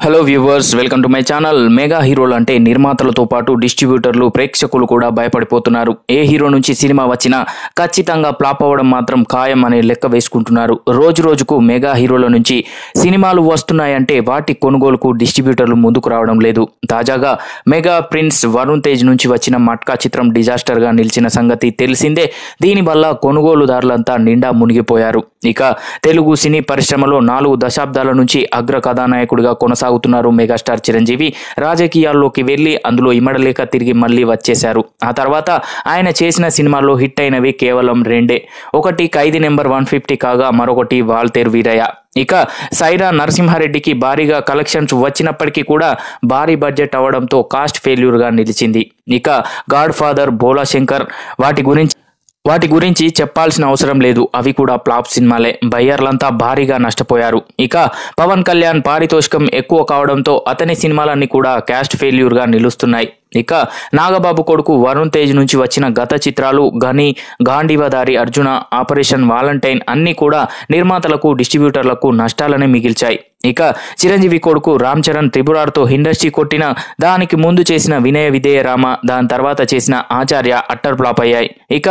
Hello viewers, welcome to my channel. Mega హీరోలు అంటే నిర్మాతలతో పాటు డిస్ట్రిబ్యూటర్లు, ప్రేక్షకులు కూడా భయపడిపోతున్నారు. ఏ హీరో నుంచి సినిమా వచ్చినా ఖచ్చితంగా ఫ్లాప్ అవ్వడం మాత్రం ఖాయం అనే లెక్క వేసుకుంటున్నారు. రోజు రోజుకు మెగా హీరోల నుంచి సినిమాలు వస్తున్నాయంటే వాటి కొనుగోలుకు డిస్ట్రిబ్యూటర్లు ముందుకు రావడం లేదు. తాజాగా మెగా ప్రిన్స్ వరుణ్ తేజ్ నుంచి వచ్చిన మట్కా చిత్రం డిజాస్టర్ గా నిలిచిన సంగతి తెలిసిందే. దీనివల్ల కొనుగోలుదారులంతా నిండా మునిగిపోయారు. ఇక తెలుగు సినీ పరిశ్రమలో 4 దశాబ్దాల నుంచి అగ్ర కథానాయకుడిగా కొనసాగుతున్నారు మెగాస్టార్ చిరంజీవి. రాజకీయాల్లోకి వెళ్లి అందులో ఇమడలేక తిరిగి మళ్లీ వచ్చేశారు. ఆ తర్వాత ఆయన చేసిన సినిమాల్లో హిట్ అయినవి కేవలం 2. ఒకటి ఖైదీ నెంబర్ 150 కాగా మరొకటి వాల్తేరు వీరయ్య. ఇక సైరా నరసింహారెడ్డికి భారీగా కలెక్షన్స్ వచ్చినప్పటికీ కూడా భారీ బడ్జెట్ అవడంతో కాస్ట్ ఫెయిల్యూర్ గా నిలిచింది. ఇక గాడ్ ఫాదర్, భోలా శంకర్ వాటి గురించి చెప్పాల్సిన అవసరం లేదు. అవి కూడా ఫ్లాప్ సినిమాలే. బయ్యర్లంతా భారీగా నష్టపోయారు. ఇక పవన్ కళ్యాణ్ పారితోషికం ఎక్కువ కావడంతో అతని సినిమాలన్నీ కూడా క్యాస్ట్ ఫెయిల్యూర్ గా నిలుస్తున్నాయి. ఇక నాగబాబు కొడుకు వరుణ్ తేజ్ నుంచి వచ్చిన గత చిత్రాలు గని, గాంధీవదారి, అర్జున, ఆపరేషన్ వాలంటైన్ అన్నీ కూడా నిర్మాతలకు, డిస్ట్రిబ్యూటర్లకు నష్టాలనే మిగిల్చాయి. ఇక చిరంజీవి కొడుకు రామ్ చరణ్ త్రిపురార్తో ఇండస్ట్రీ కొట్టిన, దానికి ముందు చేసిన వినయ విధేయ రామ, దాని తర్వాత చేసిన ఆచార్య అట్టర్ ఫ్లాప్ అయ్యాయి. ఇక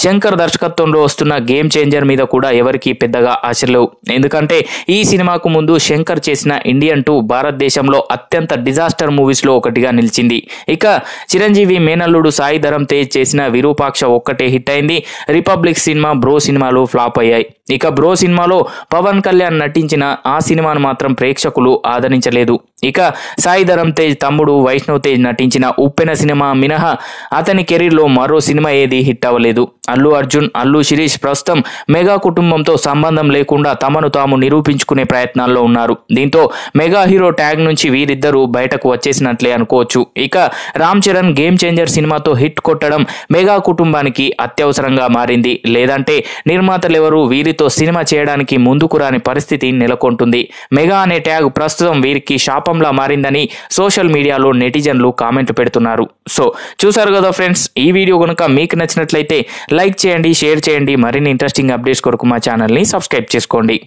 శంకర్ దర్శకత్వంలో వస్తున్న గేమ్ చేంజర్ మీద కూడా ఎవరికి పెద్దగా ఆశలేవు. ఎందుకంటే ఈ సినిమాకు ముందు శంకర్ చేసిన ఇండియన్ 2 భారతదేశంలో అత్యంత డిజాస్టర్ మూవీస్ లో ఒకటిగా నిలిచింది. ఇక చిరంజీవి మేనల్లుడు సాయి ధరమ్ తేజ్ చేసిన విరూపాక్ష ఒక్కటే హిట్ అయింది. రిపబ్లిక్ సినిమా, బ్రో సినిమాలు ఫ్లాప్ అయ్యాయి. ఇక బ్రో సినిమాలో పవన్ కళ్యాణ్ నటించిన ఆ సినిమాను మాత్రం ప్రేక్షకులు ఆదరించలేదు. ఇక సాయి ధరమ్ తేజ్ తమ్ముడు వైష్ణవ్ తేజ్ నటించిన ఉప్పెన సినిమా మినహా అతని కెరీర్లో మరో సినిమా ఏది హిట్ అవ్వలేదు. అల్లు అర్జున్, అల్లు శిరీష్ ప్రస్తుతం మెగా కుటుంబంతో సంబంధం లేకుండా తమను తాము నిరూపించుకునే ప్రయత్నాల్లో ఉన్నారు. దీంతో మెగా హీరో ట్యాగ్ నుంచి వీరిద్దరూ బయటకు వచ్చేసినట్లే అనుకోవచ్చు. ఇక రామ్ చరణ్ గేమ్ చేంజర్ సినిమాతో హిట్ కొట్టడం మెగా కుటుంబానికి అత్యవసరంగా మారింది. లేదంటే నిర్మాతలెవరూ వీరితో సినిమా చేయడానికి ముందుకు రాని పరిస్థితి నెలకొంటుంది. మెగా అనే ట్యాగ్ ప్రస్తుతం వీరికి శాపంలా మారిందని సోషల్ మీడియాలో నెటిజన్లు కామెంట్లు పెడుతున్నారు. సో చూసారు కదా ఫ్రెండ్స్, ఈ వీడియో కనుక మీకు నచ్చినట్లయితే లైక్ చేయండి, షేర్ చేయండి. మరిన్ని ఇంట్రెస్టింగ్ అప్డేట్స్ కొరకు మా ఛానల్ని సబ్స్క్రైబ్ చేసుకోండి.